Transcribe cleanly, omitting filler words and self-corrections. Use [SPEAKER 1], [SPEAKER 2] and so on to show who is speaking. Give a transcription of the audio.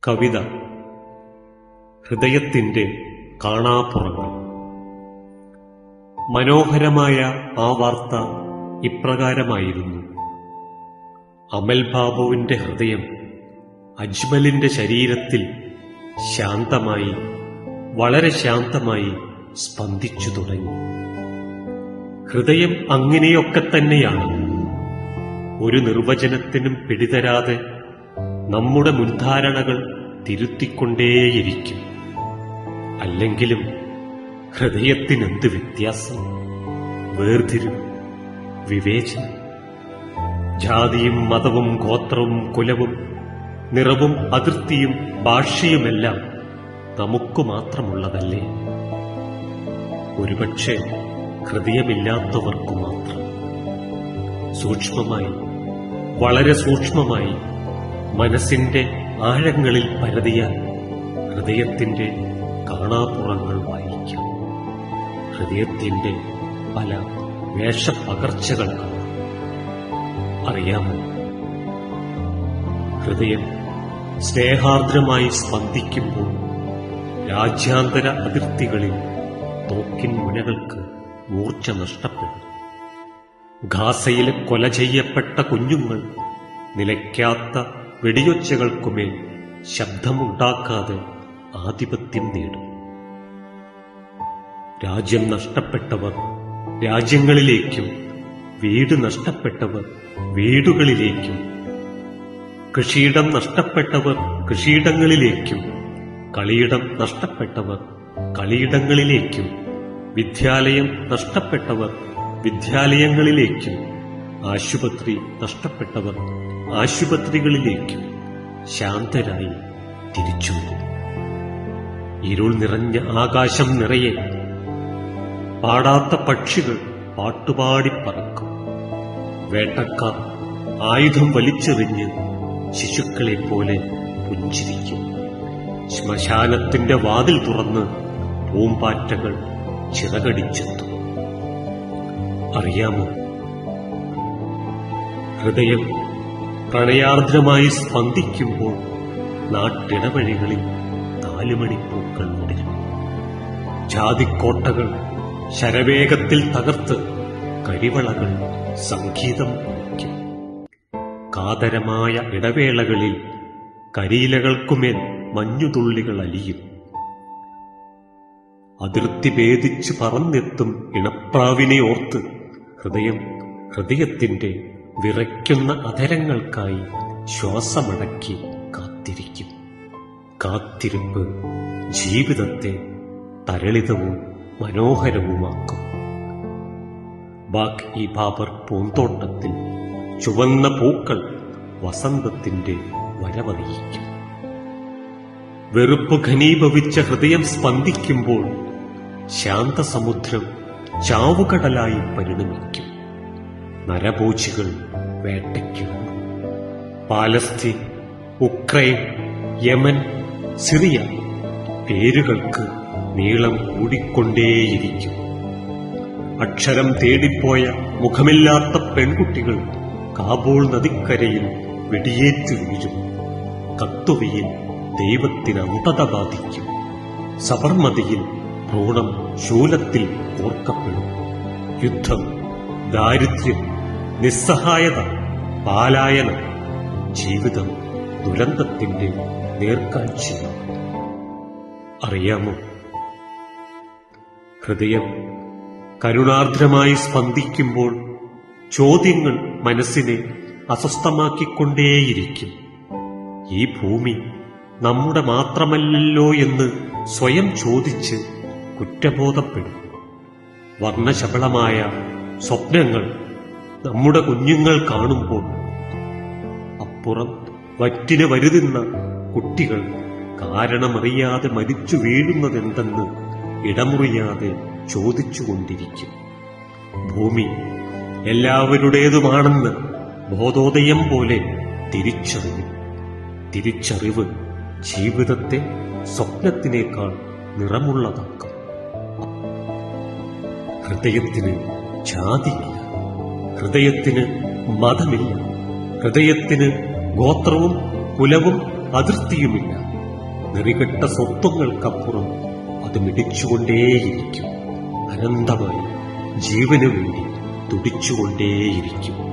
[SPEAKER 1] കവിത ഹൃദയത്തിന്റെ കാണാപ്പുറങ്ങൾ. മനോഹരമായ ആ വാർത്ത ഇപ്രകാരമായിരുന്നു: അമൽ ബാബുവിന്റെ ഹൃദയം അജ്മലിന്റെ ശരീരത്തിൽ ശാന്തമായി, വളരെ ശാന്തമായി സ്പന്ദിച്ചു തുടങ്ങി. ഹൃദയം അങ്ങനെയൊക്കെ തന്നെയാണ്. ഒരു നിർവചനത്തിനും പിടിതരാതെ നമ്മുടെ മുൻധാരണകൾ തിരുത്തിക്കൊണ്ടേയിരിക്കും. അല്ലെങ്കിലും ഹൃദയത്തിനെന്ത് വ്യത്യാസം, വേർതിരിവ്, വിവേചനം. ജാതിയും മതവും ഗോത്രവും കുലവും നിറവും അതിർത്തിയും ഭാഷയുമെല്ലാം നമുക്കു മാത്രമുള്ളതല്ലേ? ഒരുപക്ഷെ ഹൃദയമില്ലാത്തവർക്കു മാത്രം. സൂക്ഷ്മമായി, വളരെ സൂക്ഷ്മമായി മനസ്സിന്റെ ആഴങ്ങളിൽ പരതിയാൽ ഹൃദയത്തിന്റെ കാണാപ്പുറങ്ങൾ വായിക്കാം. ഹൃദയത്തിന്റെ പല വേഷപ്പകർച്ചകൾ കാണാം. അറിയാമോ, ഹൃദയം സ്നേഹാർദ്രമായി സ്പന്ദിക്കുമ്പോൾ രാജ്യാന്തര അതിർത്തികളിൽ തോക്കിൻ മുനകൾക്ക് മൂർച്ച നഷ്ടപ്പെടും. ഗാസയിൽ കൊല ചെയ്യപ്പെട്ട കുഞ്ഞുങ്ങൾ നിലയ്ക്കാത്ത വെടിയൊച്ചകൾക്കുമേൽ ശബ്ദമുണ്ടാക്കാതെ ആധിപത്യം നേടും. രാജ്യം നഷ്ടപ്പെട്ടവർ രാജ്യങ്ങളിലേക്കും, വീട് നഷ്ടപ്പെട്ടവർ വീടുകളിലേക്കും, കൃഷിയിടം നഷ്ടപ്പെട്ടവർ കൃഷിയിടങ്ങളിലേക്കും, കളിയിടം നഷ്ടപ്പെട്ടവർ കളിയിടങ്ങളിലേക്കും, വിദ്യാലയം നഷ്ടപ്പെട്ടവർ വിദ്യാലയങ്ങളിലേക്കും, ആശുപത്രി നഷ്ടപ്പെട്ടവർ ആശുപത്രികളിലേക്കും ശാന്തരായി തിരിച്ചുവരും. ഇരുൾ നിറഞ്ഞ ആകാശം നിറയെ പാടാത്ത പക്ഷികൾ പാട്ടുപാടി പറക്കും. വേട്ടക്കാർ ആയുധം വലിച്ചെറിഞ്ഞ് ശിശുക്കളെ പോലെ പുഞ്ചിരിക്കും. ശ്മശാനത്തിന്റെ വാതിൽ തുറന്ന് പൂമ്പാറ്റകൾ ചിറകടിച്ചെത്തും. അറിയാമോ, ഹൃദയം പ്രണയാർദ്രമായി സ്പന്ദിക്കുമ്പോൾ നാട്ടിടവഴികളിൽ നാലുമണിപ്പൂക്കൾ വിടരും. ജാതിക്കോട്ടകൾ ശരവേഗത്തിൽ തകർത്ത് കരിവളകൾ സംഗീതം വയ്ക്കും. കാതരമായ ഇടവേളകളിൽ കരിയിലകൾക്കുമേൽ മഞ്ഞുതുള്ളികൾ അലിയും. അതിർത്തി ഭേദിച്ച് പറന്നെത്തും ഇണപ്രാവിനെ ഓർത്ത് ഹൃദയത്തിന്റെ വിറയ്ക്കുന്ന അധരങ്ങൾക്കായി ശ്വാസമടക്കി കാത്തിരിക്കും. കാത്തിരിപ്പ് ജീവിതത്തെ തരളിതവും മനോഹരവുമാക്കും. ബാഗ്-ഇ ബാബർ പൂന്തോട്ടത്തിൽ ചുവന്ന പൂക്കൾ വസന്തത്തിന്റെ വരവറിയിക്കും. വെറുപ്പ് ഘനീഭവിച്ച ഹൃദയം സ്പന്ദിക്കുമ്പോൾ ശാന്തസമുദ്രം ചാവുകടലായി പരിണമിക്കും. നരഭോജികൾ വേട്ടയ്ക്കിറങ്ങും. പാലസ്തീൻ, ഉക്രൈൻ, യമൻ, സിറിയ പേരുകൾക്ക് നീളം കൂടിക്കൊണ്ടേയിരിക്കും. അക്ഷരം തേടിപ്പോയ മുഖമില്ലാത്ത പെൺകുട്ടികൾ കാബൂൾ നദിക്കരയിൽ വെടിയേറ്റു വീഴും. കത്തുവയിൽ ദൈവത്തിന് അന്ധത ബാധിക്കും. സബർമതിയിൽ ഭ്രൂണം ശൂലത്തിൽ കോർക്കപ്പെടും. യുദ്ധം, ദാരിദ്ര്യം, നിസ്സഹായത, പാലായനം, ജീവിതം ദുരന്തത്തിന്റെ നേർക്കാഴ്ചയാണ്. അറിയാമോ, ഹൃദയം കരുണാർദ്രമായി സ്പന്ദിക്കുമ്പോൾ ചോദ്യങ്ങൾ മനസ്സിനെ അസ്വസ്ഥമാക്കിക്കൊണ്ടേയിരിക്കും. ഈ ഭൂമി നമ്മുടെ മാത്രമല്ലല്ലോ എന്ന് സ്വയം ചോദിച്ച് കുറ്റബോധപ്പെടും. വർണ്ണശബളമായ സ്വപ്നങ്ങൾ നമ്മുടെ കുഞ്ഞുങ്ങൾ കാണുമ്പോൾ അപ്പുറം വറ്റിന് വരുതുന്ന കുട്ടികൾ കാരണമറിയാതെ മരിച്ചു വീഴുന്നതെന്തെന്ന് ഇടമുറിയാതെ ചോദിച്ചുകൊണ്ടിരിക്കും. ഭൂമി എല്ലാവരുടേതുമാണെന്ന് ബോധോദയം പോലെ തിരിച്ചറിയും. തിരിച്ചറിവ് ജീവിതത്തെ സ്വപ്നത്തിനേക്കാൾ നിറമുള്ളതാക്കും. ഹൃദയത്തിന് ജാതിയില്ല, ഹൃദയത്തിന് മതമില്ല, ഹൃദയത്തിന് ഗോത്രവും കുലവും അതിർത്തിയുമില്ല. നെറികെട്ട സ്വത്വങ്ങൾക്കപ്പുറം അത് മിടിച്ചുകൊണ്ടേയിരിക്കും. അനന്തമായി ജീവനു വേണ്ടി തുടിച്ചുകൊണ്ടേയിരിക്കും.